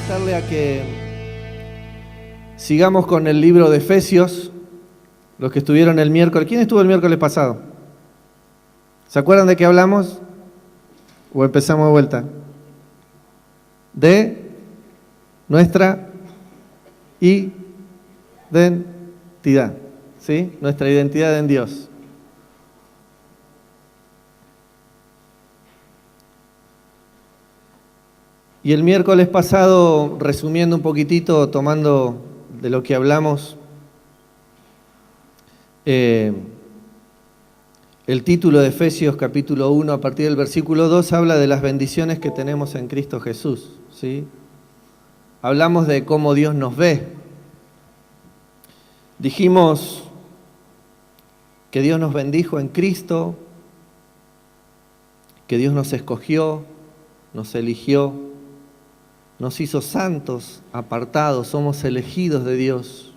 invitarle a que sigamos con el libro de Efesios, los que estuvieron el miércoles. ¿Quién estuvo el miércoles pasado? ¿Se acuerdan de qué hablamos? ¿O empezamos de vuelta? De nuestra identidad, ¿sí? Nuestra identidad en Dios. Y el miércoles pasado, resumiendo un poquitito, tomando de lo que hablamos, el título de Efesios capítulo 1, a partir del versículo 2, habla de las bendiciones que tenemos en Cristo Jesús, ¿sí? Hablamos de cómo Dios nos ve. Dijimos que Dios nos bendijo en Cristo, que Dios nos escogió, nos eligió, nos hizo santos, apartados, somos elegidos de Dios.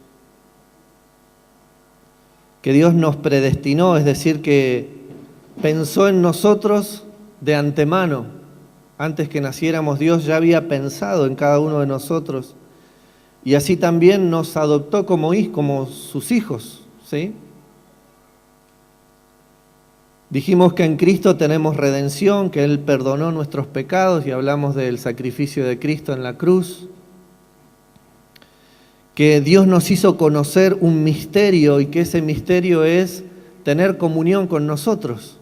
Que Dios nos predestinó, es decir, que pensó en nosotros de antemano. Antes que naciéramos, Dios ya había pensado en cada uno de nosotros. Y así también nos adoptó como sus hijos, ¿sí? Dijimos que en Cristo tenemos redención, que Él perdonó nuestros pecados y hablamos del sacrificio de Cristo en la cruz. Que Dios nos hizo conocer un misterio y que ese misterio es tener comunión con nosotros.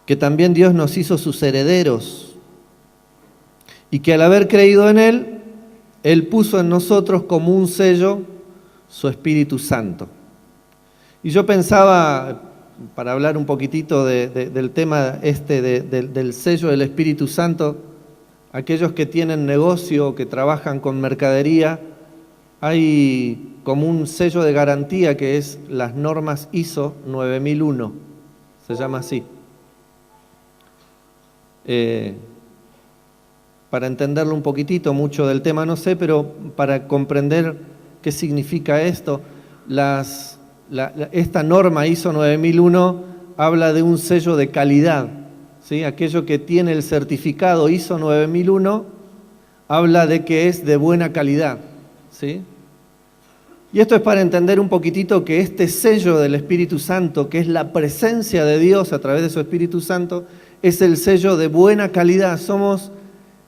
Que también Dios nos hizo sus herederos y que al haber creído en Él, Él puso en nosotros como un sello su Espíritu Santo. Y yo pensaba, para hablar un poquitito del tema del sello del Espíritu Santo, aquellos que tienen negocio, que trabajan con mercadería, hay como un sello de garantía que es las normas ISO 9001, se llama así. Para entenderlo un poquitito, mucho del tema no sé, pero para comprender qué significa esto, esta norma ISO 9001 habla de un sello de calidad, ¿sí? Aquello que tiene el certificado ISO 9001 habla de que es de buena calidad, ¿sí? Y esto es para entender un poquitito que este sello del Espíritu Santo, que es la presencia de Dios a través de su Espíritu Santo, es el sello de buena calidad. Somos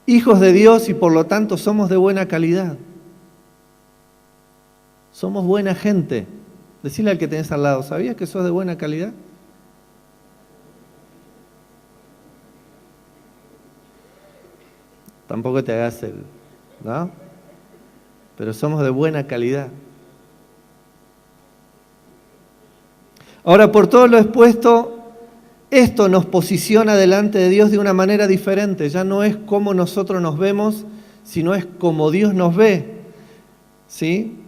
hijos de Dios y por lo tanto somos de buena calidad. Somos buena gente. Decile al que tenés al lado, ¿sabías que sos de buena calidad? Tampoco te hagas ¿no? Pero somos de buena calidad. Ahora, por todo lo expuesto, esto nos posiciona delante de Dios de una manera diferente. Ya no es como nosotros nos vemos, sino es como Dios nos ve, ¿sí?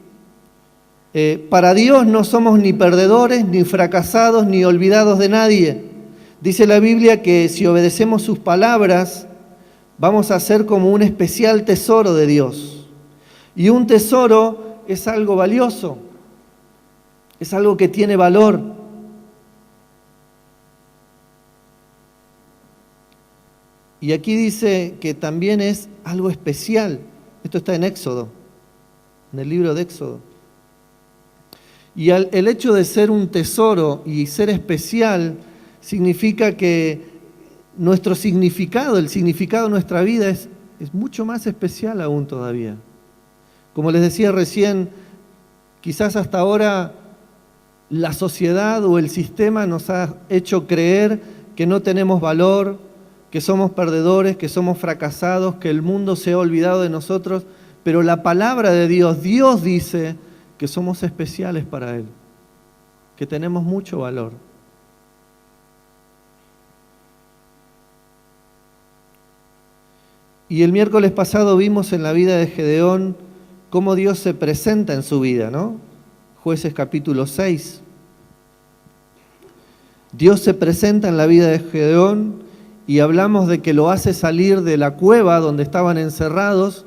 Para Dios no somos ni perdedores, ni fracasados, ni olvidados de nadie. Dice la Biblia que si obedecemos sus palabras, vamos a ser como un especial tesoro de Dios. Y un tesoro es algo valioso, es algo que tiene valor. Y aquí dice que también es algo especial. Esto está en Éxodo, en el libro de Éxodo. Y el hecho de ser un tesoro y ser especial significa que nuestro significado, el significado de nuestra vida es mucho más especial aún todavía. Como les decía recién, quizás hasta ahora la sociedad o el sistema nos ha hecho creer que no tenemos valor, que somos perdedores, que somos fracasados, que el mundo se ha olvidado de nosotros, pero la palabra de Dios, Dios dice que somos especiales para Él, que tenemos mucho valor. Y el miércoles pasado vimos en la vida de Gedeón cómo Dios se presenta en su vida, ¿no? Jueces capítulo 6. Dios se presenta en la vida de Gedeón y hablamos de que lo hace salir de la cueva donde estaban encerrados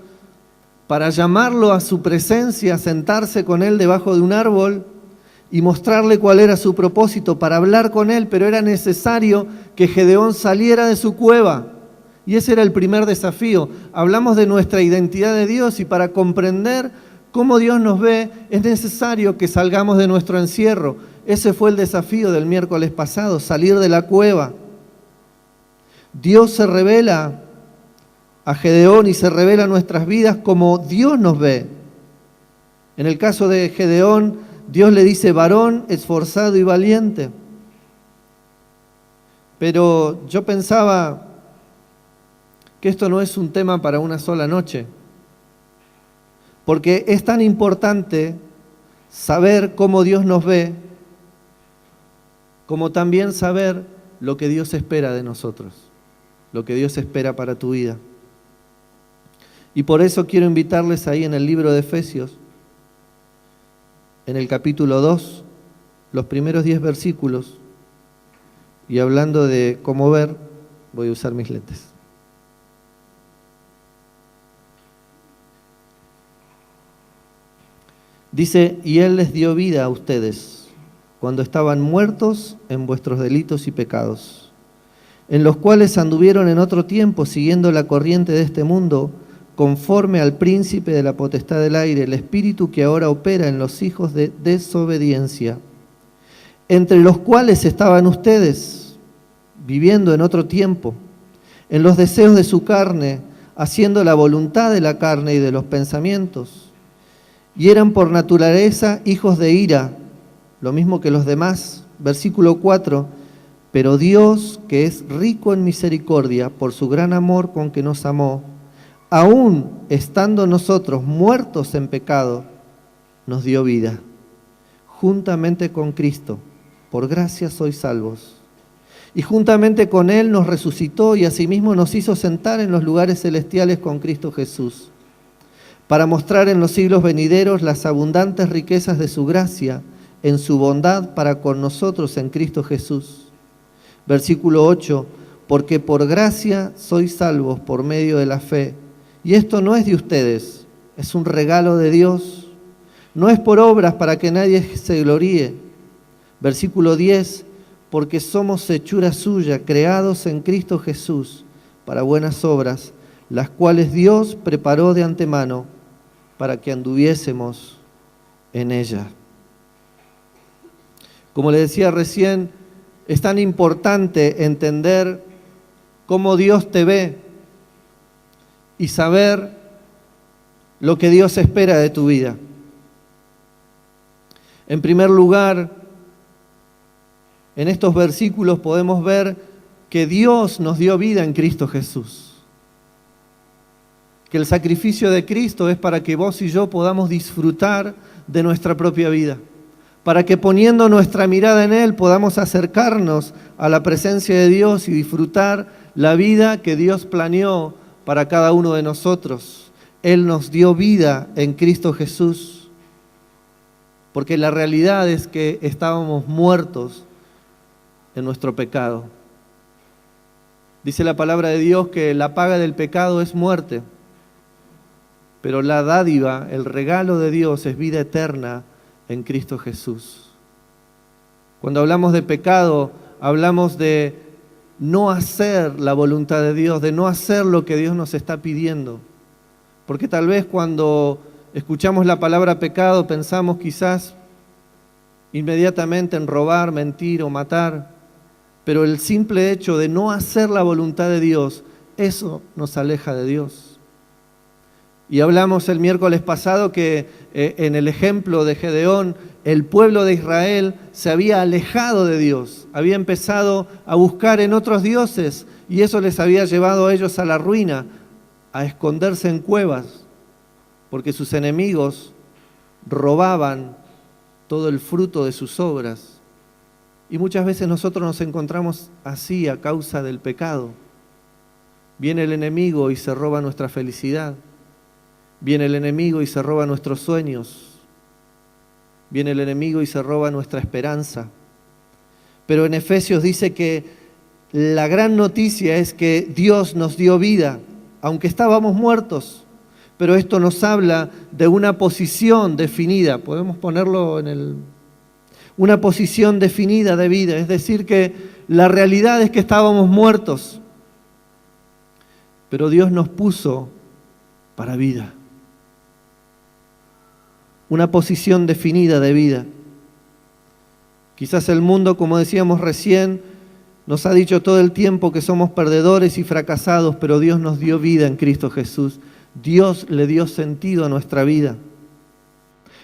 para llamarlo a su presencia, sentarse con él debajo de un árbol y mostrarle cuál era su propósito, para hablar con él, pero era necesario que Gedeón saliera de su cueva Y ese era el primer desafío. Hablamos de nuestra identidad de Dios y para comprender cómo Dios nos ve es necesario que salgamos de nuestro encierro. Ese fue el desafío del miércoles pasado, salir de la cueva. Dios se revela a Gedeón y se revela a nuestras vidas como Dios nos ve. En el caso de Gedeón, Dios le dice varón, esforzado y valiente. Pero yo pensaba que esto no es un tema para una sola noche, porque es tan importante saber cómo Dios nos ve, como también saber lo que Dios espera de nosotros, lo que Dios espera para tu vida. Y por eso quiero invitarles ahí en el libro de Efesios, en el capítulo 2, los primeros 10 versículos, y hablando de cómo ver, voy a usar mis lentes. Dice, y Él les dio vida a ustedes, cuando estaban muertos en vuestros delitos y pecados, en los cuales anduvieron en otro tiempo, siguiendo la corriente de este mundo, conforme al príncipe de la potestad del aire, el espíritu que ahora opera en los hijos de desobediencia, entre los cuales estaban ustedes, viviendo en otro tiempo, en los deseos de su carne, haciendo la voluntad de la carne y de los pensamientos, y eran por naturaleza hijos de ira, lo mismo que los demás. Versículo 4, pero Dios, que es rico en misericordia, por su gran amor con que nos amó, aún estando nosotros muertos en pecado, nos dio vida. Juntamente con Cristo, por gracia sois salvos. Y juntamente con Él nos resucitó y asimismo nos hizo sentar en los lugares celestiales con Cristo Jesús, para mostrar en los siglos venideros las abundantes riquezas de su gracia, en su bondad para con nosotros en Cristo Jesús. Versículo 8, porque por gracia sois salvos por medio de la fe, y esto no es de ustedes, es un regalo de Dios, no es por obras para que nadie se gloríe. Versículo 10, porque somos hechura suya, creados en Cristo Jesús, para buenas obras, las cuales Dios preparó de antemano para que anduviésemos en ella. Como le decía recién, es tan importante entender cómo Dios te ve y saber lo que Dios espera de tu vida. En primer lugar, en estos versículos podemos ver que Dios nos dio vida en Cristo Jesús. Que el sacrificio de Cristo es para que vos y yo podamos disfrutar de nuestra propia vida. Para que poniendo nuestra mirada en Él podamos acercarnos a la presencia de Dios y disfrutar la vida que Dios planeó para cada uno de nosotros. Él nos dio vida en Cristo Jesús. Porque la realidad es que estábamos muertos en nuestro pecado. Dice la palabra de Dios que la paga del pecado es muerte, pero la dádiva, el regalo de Dios es vida eterna en Cristo Jesús. Cuando hablamos de pecado, hablamos de no hacer la voluntad de Dios, de no hacer lo que Dios nos está pidiendo. Porque tal vez cuando escuchamos la palabra pecado pensamos quizás inmediatamente en robar, mentir o matar, pero el simple hecho de no hacer la voluntad de Dios, eso nos aleja de Dios. Y hablamos el miércoles pasado que en el ejemplo de Gedeón, el pueblo de Israel se había alejado de Dios, había empezado a buscar en otros dioses y eso les había llevado a ellos a la ruina, a esconderse en cuevas, porque sus enemigos robaban todo el fruto de sus obras. Y muchas veces nosotros nos encontramos así a causa del pecado. Viene el enemigo y se roba nuestra felicidad. Viene el enemigo y se roba nuestros sueños. Viene el enemigo y se roba nuestra esperanza. Pero en Efesios dice que la gran noticia es que Dios nos dio vida, aunque estábamos muertos. Pero esto nos habla de una posición definida. Podemos ponerlo una posición definida de vida. Es decir, que la realidad es que estábamos muertos. pero Dios nos puso para vida. Una posición definida de vida. Quizás el mundo, como decíamos recién, nos ha dicho todo el tiempo que somos perdedores y fracasados, pero Dios nos dio vida en Cristo Jesús. Dios le dio sentido a nuestra vida.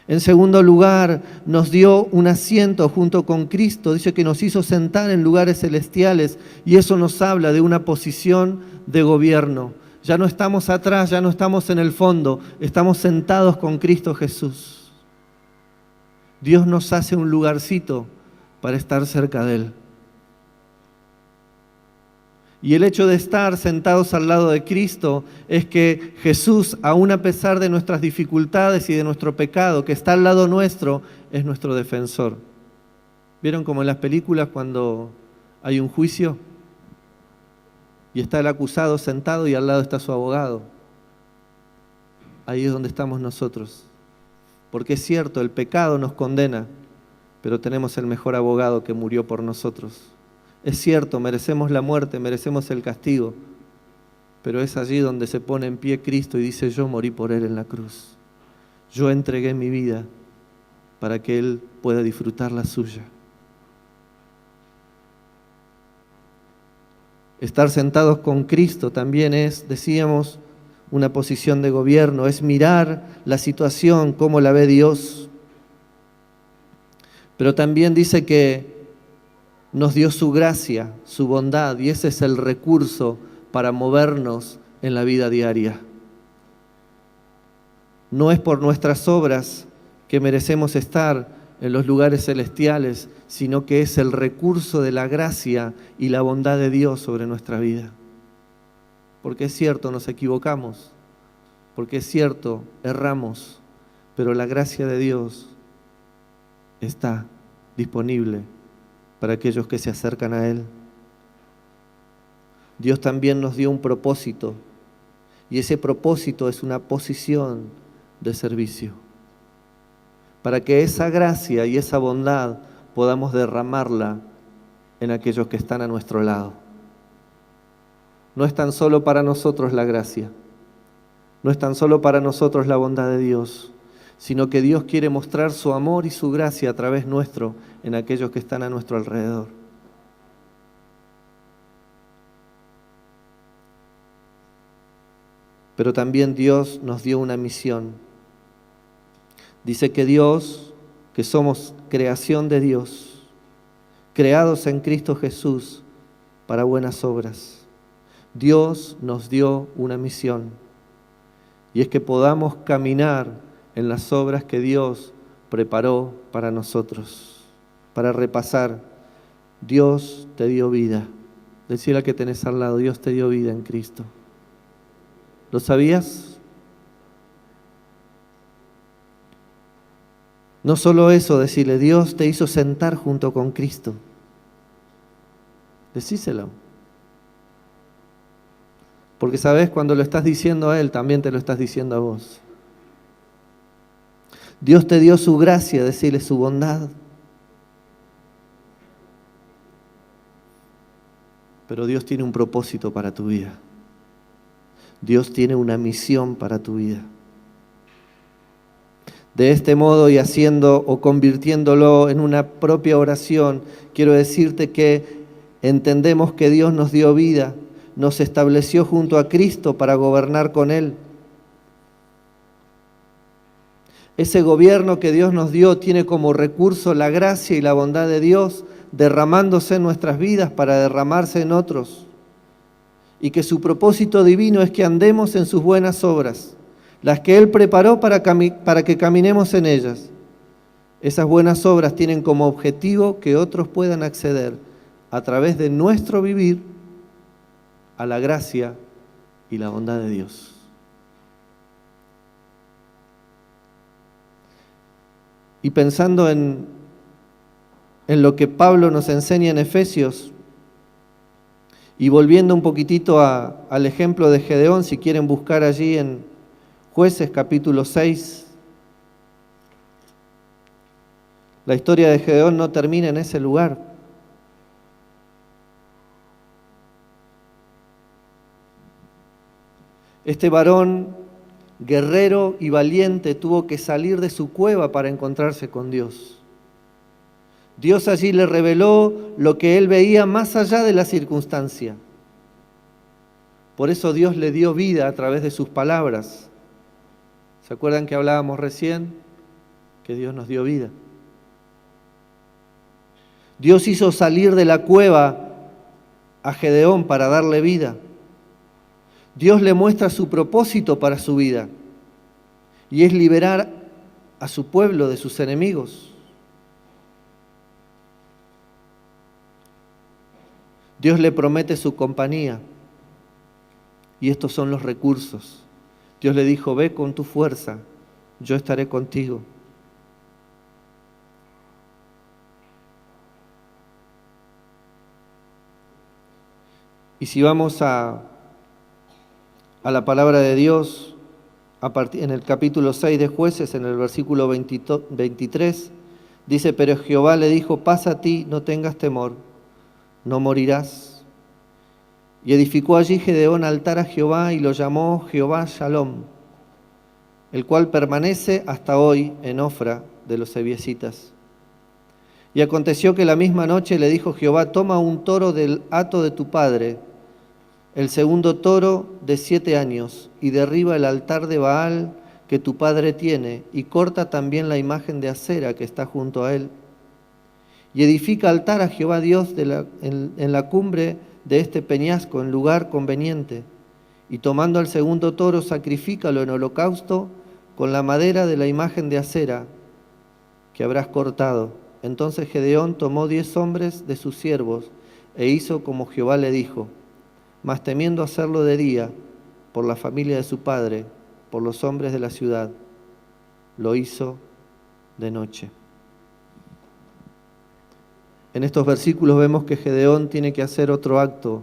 En segundo lugar, nos dio un asiento junto con Cristo. Dice que nos hizo sentar en lugares celestiales y eso nos habla de una posición de gobierno. Ya no estamos atrás, ya no estamos en el fondo, estamos sentados con Cristo Jesús. Dios nos hace un lugarcito para estar cerca de Él. Y el hecho de estar sentados al lado de Cristo es que Jesús, aun a pesar de nuestras dificultades y de nuestro pecado, que está al lado nuestro, es nuestro defensor. ¿Vieron como en las películas cuando hay un juicio y está el acusado sentado y al lado está su abogado? Ahí es donde estamos nosotros. Porque es cierto, el pecado nos condena, pero tenemos el mejor abogado que murió por nosotros. Es cierto, merecemos la muerte, merecemos el castigo, pero es allí donde se pone en pie Cristo y dice: yo morí por Él en la cruz. Yo entregué mi vida para que Él pueda disfrutar la suya. Estar sentados con Cristo también es, decíamos, una posición de gobierno, es mirar la situación como la ve Dios. Pero también dice que nos dio su gracia, su bondad, y ese es el recurso para movernos en la vida diaria. No es por nuestras obras que merecemos estar en los lugares celestiales, sino que es el recurso de la gracia y la bondad de Dios sobre nuestra vida. Porque es cierto, nos equivocamos, porque es cierto, erramos, pero la gracia de Dios está disponible para aquellos que se acercan a Él. Dios también nos dio un propósito, y ese propósito es una posición de servicio, para que esa gracia y esa bondad podamos derramarla en aquellos que están a nuestro lado. No es tan solo para nosotros la gracia, no es tan solo para nosotros la bondad de Dios, sino que Dios quiere mostrar su amor y su gracia a través nuestro en aquellos que están a nuestro alrededor. Pero también Dios nos dio una misión. Dice que Dios, que somos creación de Dios, creados en Cristo Jesús para buenas obras. Dios nos dio una misión, y es que podamos caminar en las obras que Dios preparó para nosotros. Para repasar, Dios te dio vida. Decile al que tenés al lado: Dios te dio vida en Cristo. ¿Lo sabías? No solo eso, decirle: Dios te hizo sentar junto con Cristo. Decíselo. Porque sabes, cuando lo estás diciendo a Él, también te lo estás diciendo a vos. Dios te dio su gracia, decirle su bondad. Pero Dios tiene un propósito para tu vida. Dios tiene una misión para tu vida. De este modo, y haciendo o convirtiéndolo en una propia oración, quiero decirte que entendemos que Dios nos dio vida, nos estableció junto a Cristo para gobernar con Él. Ese gobierno que Dios nos dio tiene como recurso la gracia y la bondad de Dios derramándose en nuestras vidas para derramarse en otros. Y que su propósito divino es que andemos en sus buenas obras, las que Él preparó para que caminemos en ellas. Esas buenas obras tienen como objetivo que otros puedan acceder a través de nuestro vivir a la gracia y la bondad de Dios. Y pensando en lo que Pablo nos enseña en Efesios, y volviendo un poquitito al ejemplo de Gedeón, si quieren buscar allí en Jueces capítulo 6, la historia de Gedeón no termina en ese lugar. Este varón, guerrero y valiente, tuvo que salir de su cueva para encontrarse con Dios. Dios allí le reveló lo que él veía más allá de la circunstancia. Por eso Dios le dio vida a través de sus palabras. ¿Se acuerdan que hablábamos recién? Que Dios nos dio vida. Dios hizo salir de la cueva a Gedeón para darle vida. Dios le muestra su propósito para su vida, y es liberar a su pueblo de sus enemigos. Dios le promete su compañía, y estos son los recursos. Dios le dijo: ve con tu fuerza, yo estaré contigo. Y si vamos a la palabra de Dios, en el capítulo 6 de Jueces, en el versículo 23, dice: pero Jehová le dijo: pasa a ti, no tengas temor, no morirás. Y edificó allí Gedeón altar a Jehová y lo llamó Jehová Shalom, el cual permanece hasta hoy en Ofra de los ebiesitas. Y aconteció que la misma noche le dijo Jehová: toma un toro del hato de tu padre, el segundo toro de 7 años, y derriba el altar de Baal que tu padre tiene, y corta también la imagen de acera que está junto a él. Y edifica altar a Jehová Dios en la cumbre de este peñasco, en lugar conveniente. Y tomando al segundo toro, sacrifícalo en holocausto con la madera de la imagen de acera que habrás cortado. Entonces Gedeón tomó 10 hombres de sus siervos e hizo como Jehová le dijo. Mas temiendo hacerlo de día, por la familia de su padre, por los hombres de la ciudad, lo hizo de noche. En estos versículos vemos que Gedeón tiene que hacer otro acto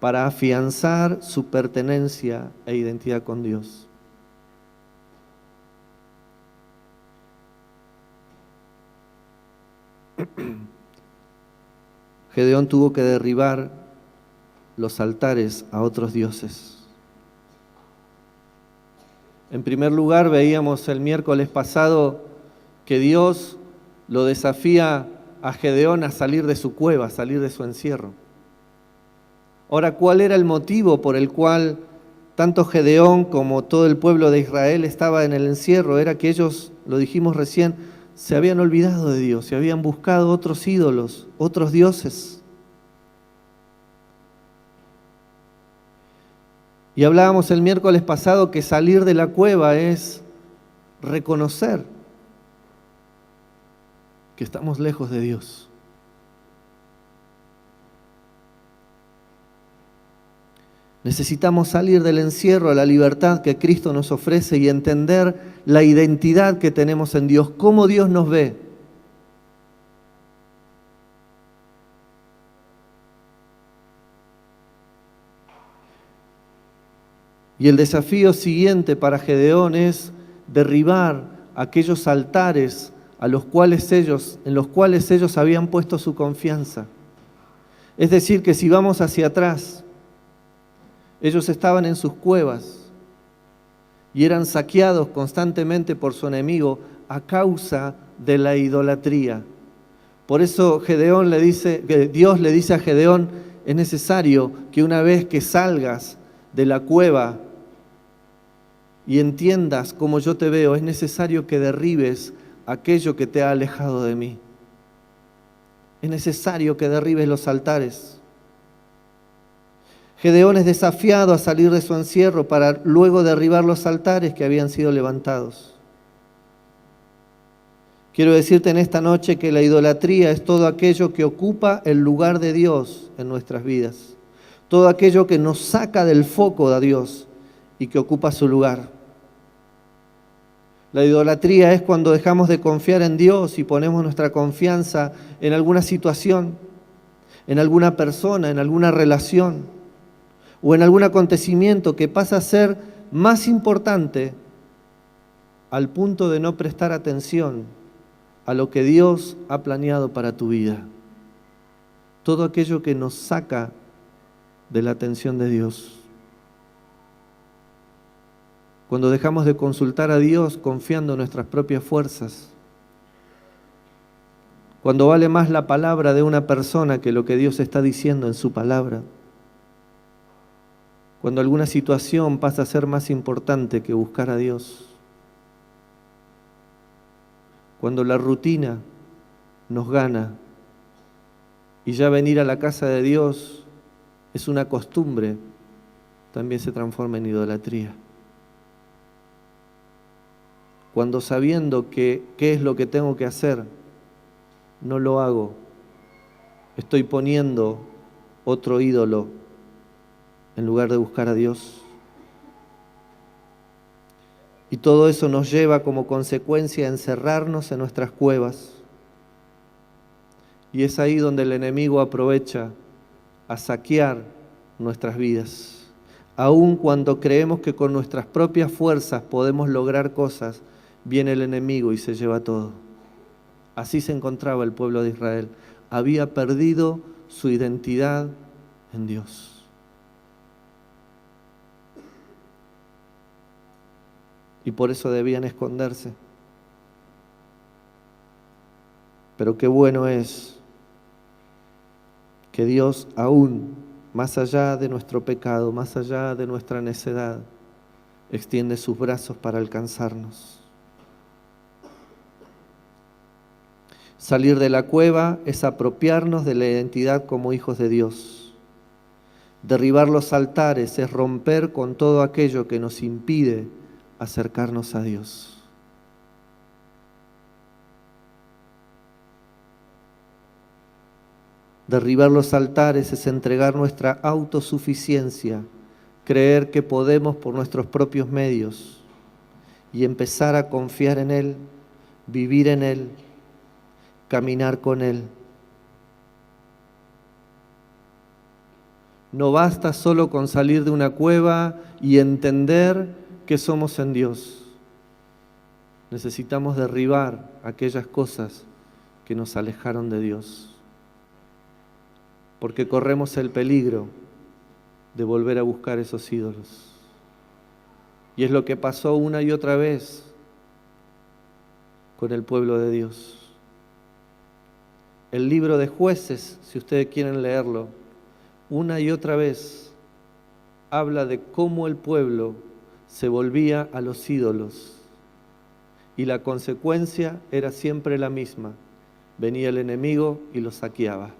para afianzar su pertenencia e identidad con Dios. Gedeón tuvo que derribar los altares a otros dioses. En primer lugar, veíamos el miércoles pasado que Dios lo desafía a Gedeón a salir de su cueva, a salir de su encierro. Ahora, ¿cuál era el motivo por el cual tanto Gedeón como todo el pueblo de Israel estaba en el encierro? Era que ellos, lo dijimos recién, se habían olvidado de Dios, se habían buscado otros ídolos, otros dioses. Y hablábamos el miércoles pasado que salir de la cueva es reconocer que estamos lejos de Dios. Necesitamos salir del encierro a la libertad que Cristo nos ofrece y entender la identidad que tenemos en Dios, cómo Dios nos ve. Y el desafío siguiente para Gedeón es derribar aquellos altares en los cuales ellos habían puesto su confianza. Es decir, que si vamos hacia atrás, ellos estaban en sus cuevas y eran saqueados constantemente por su enemigo a causa de la idolatría. Por eso Dios le dice a Gedeón: es necesario que una vez que salgas de la cueva y entiendas cómo yo te veo, es necesario que derribes aquello que te ha alejado de mí. Es necesario que derribes los altares. Gedeón es desafiado a salir de su encierro para luego derribar los altares que habían sido levantados. Quiero decirte en esta noche que la idolatría es todo aquello que ocupa el lugar de Dios en nuestras vidas. Todo aquello que nos saca del foco de Dios y que ocupa su lugar. La idolatría es cuando dejamos de confiar en Dios y ponemos nuestra confianza en alguna situación, en alguna persona, en alguna relación o en algún acontecimiento que pasa a ser más importante al punto de no prestar atención a lo que Dios ha planeado para tu vida. Todo aquello que nos saca de la atención de Dios. Cuando dejamos de consultar a Dios confiando en nuestras propias fuerzas. Cuando vale más la palabra de una persona que lo que Dios está diciendo en su palabra. Cuando alguna situación pasa a ser más importante que buscar a Dios. Cuando la rutina nos gana y ya venir a la casa de Dios es una costumbre, también se transforma en idolatría. Cuando sabiendo qué es lo que tengo que hacer, no lo hago, estoy poniendo otro ídolo en lugar de buscar a Dios. Y todo eso nos lleva como consecuencia a encerrarnos en nuestras cuevas. Y es ahí donde el enemigo aprovecha a saquear nuestras vidas. Aun cuando creemos que con nuestras propias fuerzas podemos lograr cosas, viene el enemigo y se lleva todo. Así se encontraba el pueblo de Israel. Había perdido su identidad en Dios. Y por eso debían esconderse. Pero qué bueno es que Dios, aún más allá de nuestro pecado, más allá de nuestra necedad, extiende sus brazos para alcanzarnos. Salir de la cueva es apropiarnos de la identidad como hijos de Dios. Derribar los altares es romper con todo aquello que nos impide acercarnos a Dios. Derribar los altares es entregar nuestra autosuficiencia, creer que podemos por nuestros propios medios y empezar a confiar en Él, vivir en Él, caminar con Él. No basta solo con salir de una cueva y entender que somos en Dios. Necesitamos derribar aquellas cosas que nos alejaron de Dios, porque corremos el peligro de volver a buscar esos ídolos. Y es lo que pasó una y otra vez con el pueblo de Dios. El libro de Jueces, si ustedes quieren leerlo, una y otra vez habla de cómo el pueblo se volvía a los ídolos y la consecuencia era siempre la misma. Venía el enemigo y los saqueaba.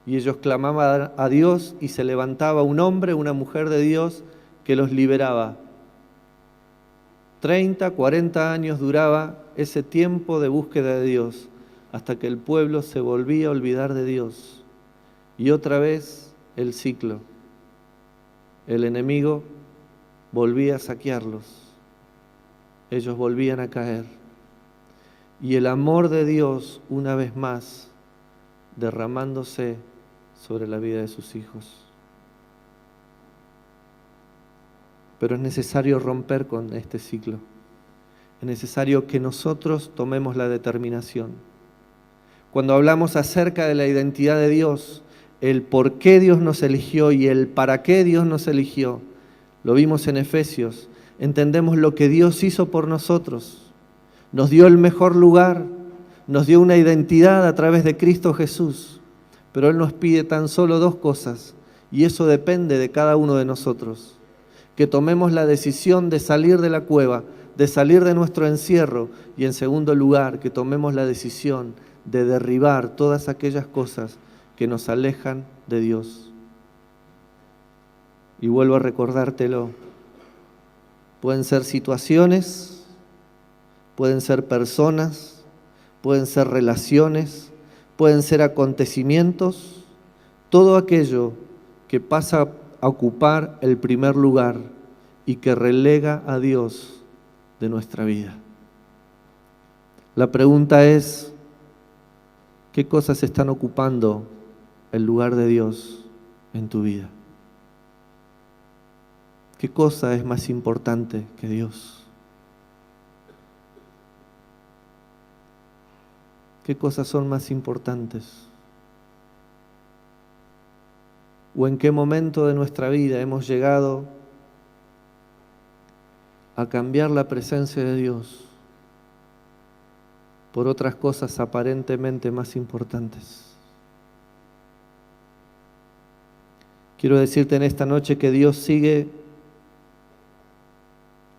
Y ellos clamaban a Dios y se levantaba un hombre, una mujer de Dios que los liberaba. 30, 40 años duraba ese tiempo de búsqueda de Dios hasta que el pueblo se volvía a olvidar de Dios. Y otra vez el ciclo. El enemigo volvía a saquearlos. Ellos volvían a caer. Y el amor de Dios, una vez más, derramándose sobre la vida de sus hijos. Pero es necesario romper con este ciclo. Es necesario que nosotros tomemos la determinación. Cuando hablamos acerca de la identidad de Dios, el por qué Dios nos eligió y el para qué Dios nos eligió, lo vimos en Efesios, entendemos lo que Dios hizo por nosotros. Nos dio el mejor lugar, nos dio una identidad a través de Cristo Jesús, pero Él nos pide tan solo dos cosas, y eso depende de cada uno de nosotros. Que tomemos la decisión de salir de la cueva, de salir de nuestro encierro, y en segundo lugar, que tomemos la decisión de derribar todas aquellas cosas que nos alejan de Dios. Y vuelvo a recordártelo, pueden ser situaciones, pueden ser personas, pueden ser relaciones, pueden ser acontecimientos, todo aquello que pasa a ocupar el primer lugar y que relega a Dios de nuestra vida. La pregunta es, ¿qué cosas están ocupando el lugar de Dios en tu vida? ¿Qué cosa es más importante que Dios? ¿Qué cosas son más importantes? ¿O en qué momento de nuestra vida hemos llegado a cambiar la presencia de Dios por otras cosas aparentemente más importantes. Quiero decirte en esta noche que Dios sigue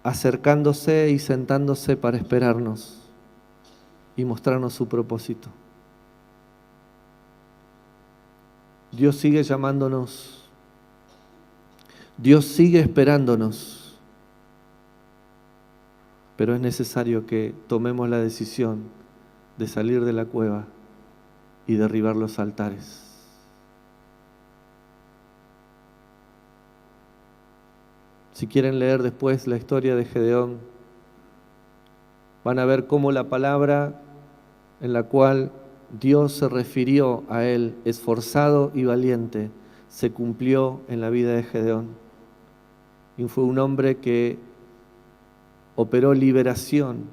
acercándose y sentándose para esperarnos y mostrarnos su propósito. Dios sigue llamándonos. Dios sigue esperándonos. Pero es necesario que tomemos la decisión de salir de la cueva y derribar los altares. Si quieren leer después la historia de Gedeón, van a ver cómo la palabra en la cual Dios se refirió a él, esforzado y valiente, se cumplió en la vida de Gedeón. Y fue un hombre que operó liberación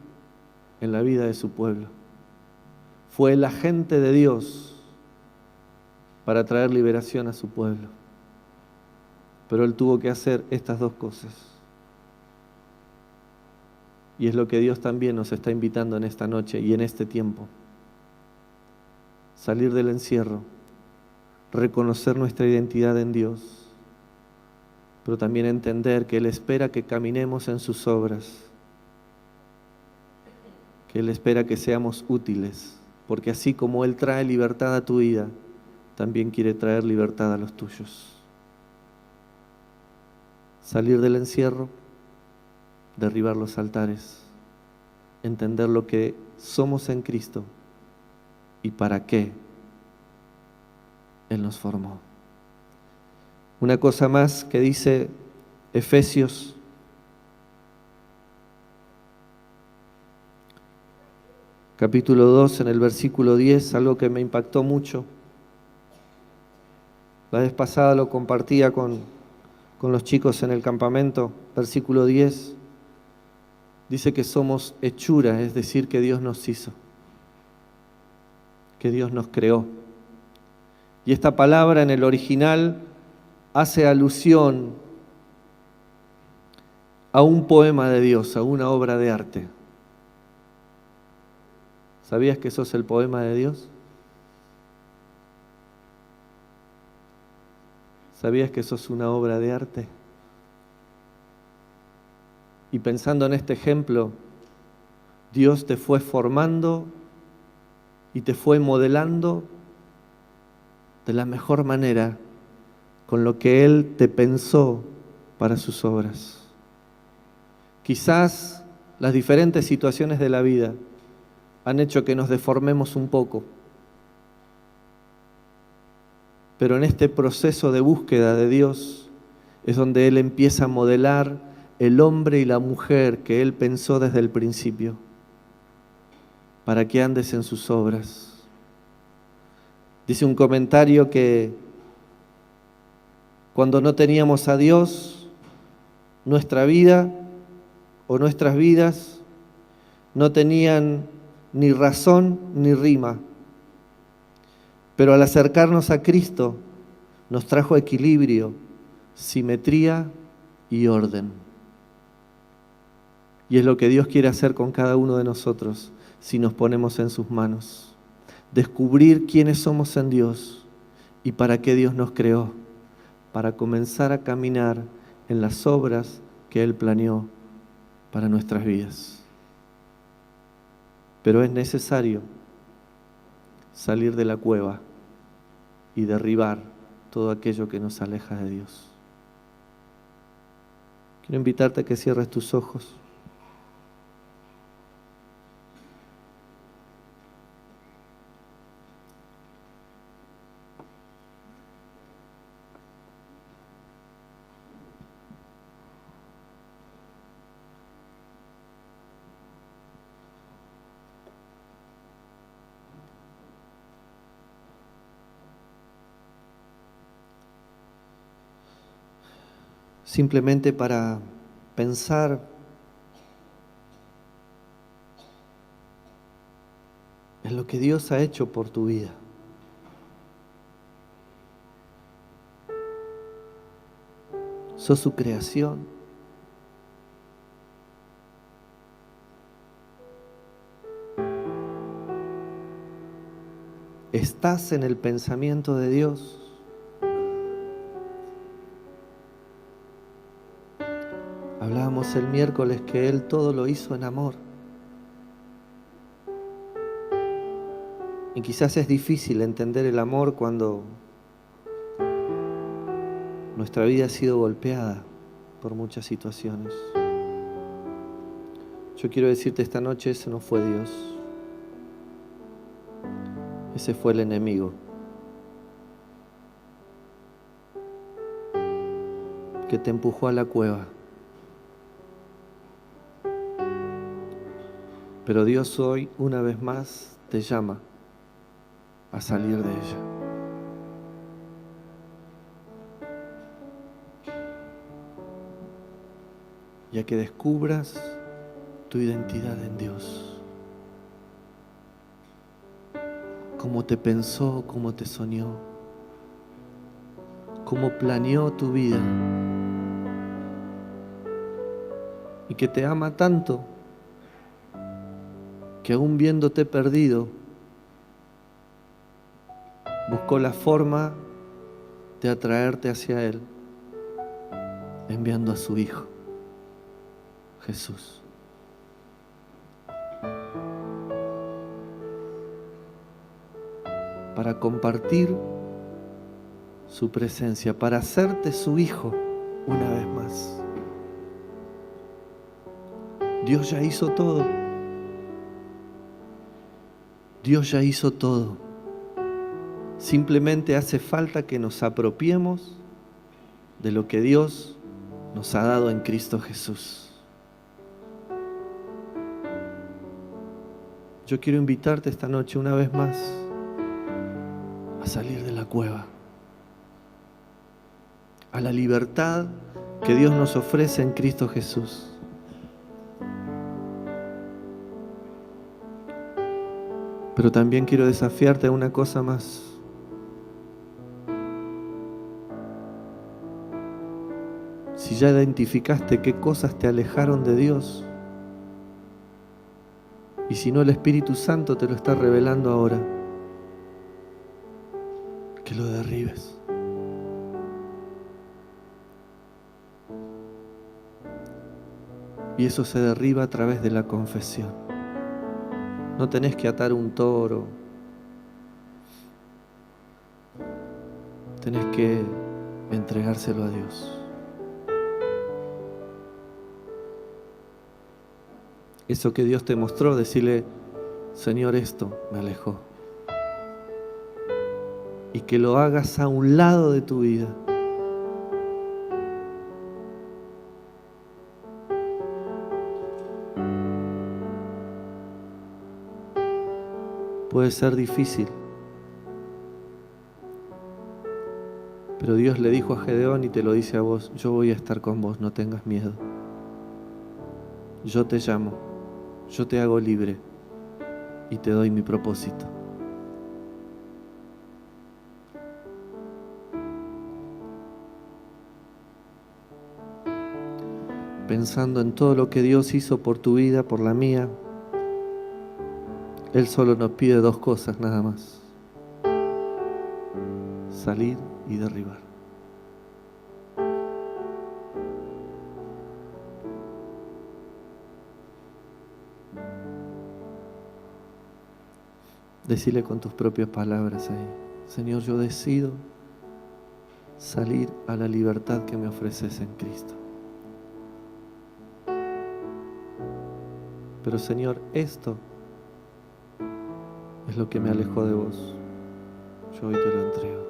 en la vida de su pueblo. Fue el agente de Dios para traer liberación a su pueblo. Pero él tuvo que hacer estas dos cosas. Y es lo que Dios también nos está invitando en esta noche y en este tiempo. Salir del encierro, reconocer nuestra identidad en Dios, pero también entender que Él espera que caminemos en sus obras, que Él espera que seamos útiles, porque así como Él trae libertad a tu vida, también quiere traer libertad a los tuyos. Salir del encierro, derribar los altares, entender lo que somos en Cristo y para qué Él nos formó. Una cosa más que dice Efesios capítulo 2 en el versículo 10, algo que me impactó mucho. La vez pasada lo compartía con los chicos en el campamento. Versículo 10 dice que somos hechura, es decir, que Dios nos hizo, que Dios nos creó. Y esta palabra en el original hace alusión a un poema de Dios, a una obra de arte. ¿Sabías que sos el poema de Dios? ¿Sabías que sos una obra de arte? Y pensando en este ejemplo, Dios te fue formando y te fue modelando de la mejor manera con lo que Él te pensó para sus obras. Quizás las diferentes situaciones de la vida han hecho que nos deformemos un poco, pero en este proceso de búsqueda de Dios es donde Él empieza a modelar el hombre y la mujer que Él pensó desde el principio, para que andes en sus obras. Dice un comentario que cuando no teníamos a Dios, nuestra vida o nuestras vidas no tenían ni razón ni rima, pero al acercarnos a Cristo nos trajo equilibrio, simetría y orden. Y es lo que Dios quiere hacer con cada uno de nosotros si nos ponemos en sus manos. Descubrir quiénes somos en Dios y para qué Dios nos creó, para comenzar a caminar en las obras que Él planeó para nuestras vidas. Pero es necesario salir de la cueva y derribar todo aquello que nos aleja de Dios. Quiero invitarte a que cierres tus ojos. Simplemente para pensar en lo que Dios ha hecho por tu vida. Sos su creación. estás en el pensamiento de Dios. Hablábamos el miércoles que Él todo lo hizo en amor. Y quizás es difícil entender el amor cuando nuestra vida ha sido golpeada por muchas situaciones. Yo quiero decirte esta noche, ese no fue Dios. Ese fue el enemigo. Que te empujó a la cueva. Pero Dios hoy, una vez más, te llama a salir de ella. Y a que descubras tu identidad en Dios. Cómo te pensó, cómo te soñó, cómo planeó tu vida. Y que te ama tanto que aún viéndote perdido, buscó la forma de atraerte hacia Él, enviando a su Hijo, Jesús. Para compartir su presencia, para hacerte su Hijo una vez más. Dios ya hizo todo. Dios ya hizo todo. Simplemente hace falta que nos apropiemos de lo que Dios nos ha dado en Cristo Jesús. Yo quiero invitarte esta noche una vez más a salir de la cueva, a la libertad que Dios nos ofrece en Cristo Jesús. Pero también quiero desafiarte a una cosa más. Si ya identificaste qué cosas te alejaron de Dios, y si no, el Espíritu Santo te lo está revelando ahora, que lo derribes. Y eso se derriba a través de la confesión. No tenés que atar un toro. Tenés que entregárselo a Dios. Eso que Dios te mostró, decirle, Señor, esto me alejó. Y que lo hagas a un lado de tu vida. Puede ser difícil, pero Dios le dijo a Gedeón y te lo dice a vos, yo voy a estar con vos, no tengas miedo. Yo te llamo, yo te hago libre y te doy mi propósito. Pensando en todo lo que Dios hizo por tu vida, por la mía, Él solo nos pide dos cosas nada más: salir y derribar. Decile con tus propias palabras ahí, Señor, yo decido salir a la libertad que me ofreces en Cristo. Pero Señor, esto es lo que me alejó de vos. Yo hoy te lo entrego.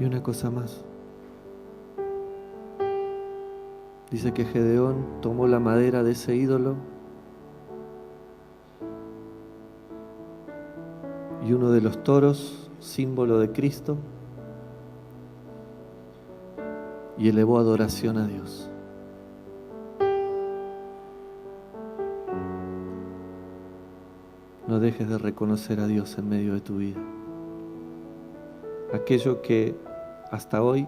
Y una cosa más. Dice que Gedeón tomó la madera de ese ídolo y uno de los toros, símbolo de Cristo, y elevó adoración a Dios. No dejes de reconocer a Dios en medio de tu vida. aquello que hasta hoy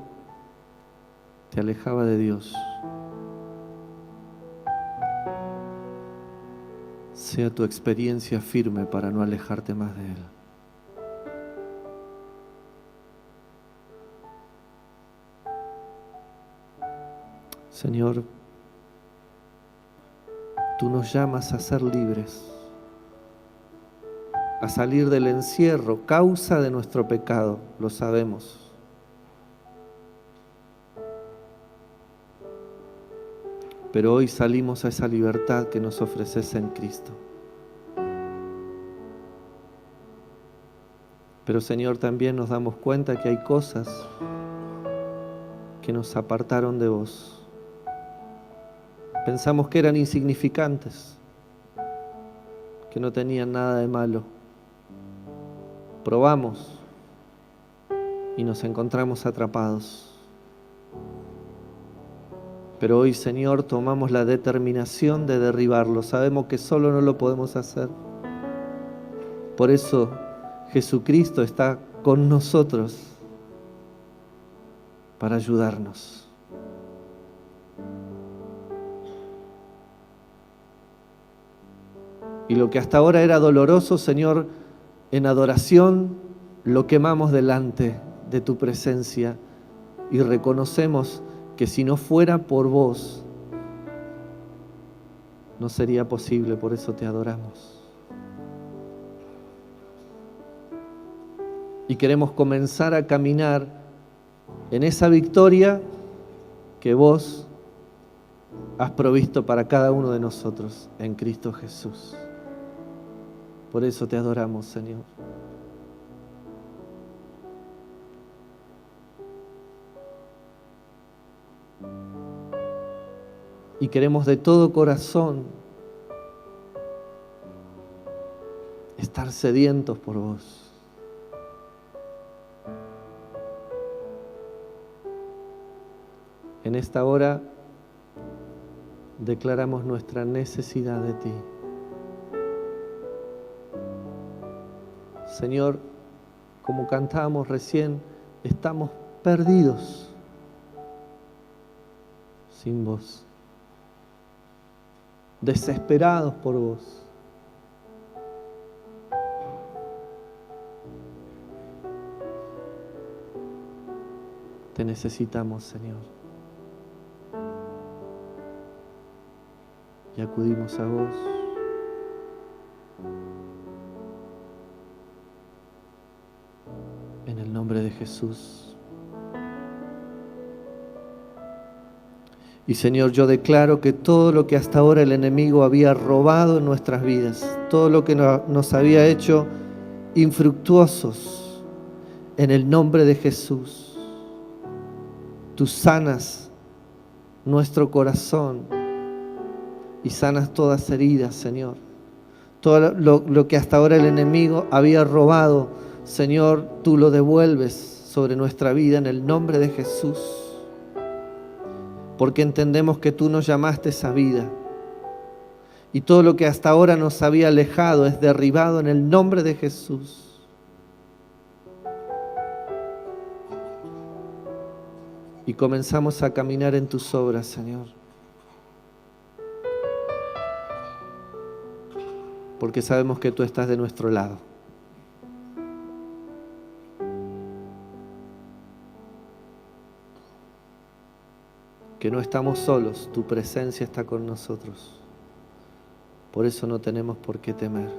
te alejaba de Dios, sea tu experiencia firme para no alejarte más de Él. Señor, tú nos llamas a ser libres, a salir del encierro, causa de nuestro pecado, lo sabemos. Pero hoy salimos a esa libertad que nos ofreces en Cristo. Pero Señor, también nos damos cuenta que hay cosas que nos apartaron de vos. Pensamos que eran insignificantes, que no tenían nada de malo. Probamos y nos encontramos atrapados. Pero hoy, Señor, tomamos la determinación de derribarlo. Sabemos que solo no lo podemos hacer. Por eso Jesucristo está con nosotros para ayudarnos. Y lo que hasta ahora era doloroso, Señor, en adoración lo quemamos delante de tu presencia y reconocemos que si no fuera por vos, no sería posible, por eso te adoramos. Y queremos comenzar a caminar en esa victoria que vos has provisto para cada uno de nosotros en Cristo Jesús. Por eso te adoramos, Señor. Y queremos de todo corazón estar sedientos por vos. En esta hora declaramos nuestra necesidad de ti. Señor, como cantábamos recién, estamos perdidos sin vos, desesperados por vos. Te necesitamos, Señor. Y acudimos a vos. En el nombre de Jesús. Y Señor, yo declaro que todo lo que hasta ahora el enemigo había robado en nuestras vidas, todo lo que nos había hecho infructuosos, en el nombre de Jesús, tú sanas nuestro corazón y sanas todas heridas, Señor. Todo lo que hasta ahora el enemigo había robado, Señor, tú lo devuelves sobre nuestra vida en el nombre de Jesús. Porque entendemos que tú nos llamaste esa vida. Y todo lo que hasta ahora nos había alejado es derribado en el nombre de Jesús. Y comenzamos a caminar en tus obras, Señor. Porque sabemos que tú estás de nuestro lado. Que no estamos solos, tu presencia está con nosotros. Por eso no tenemos por qué temer.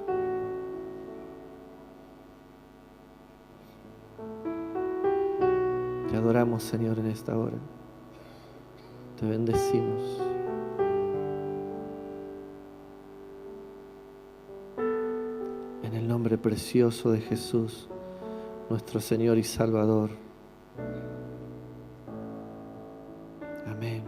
Te adoramos, Señor, en esta hora. Te bendecimos. En el nombre precioso de Jesús, nuestro Señor y Salvador. Amén.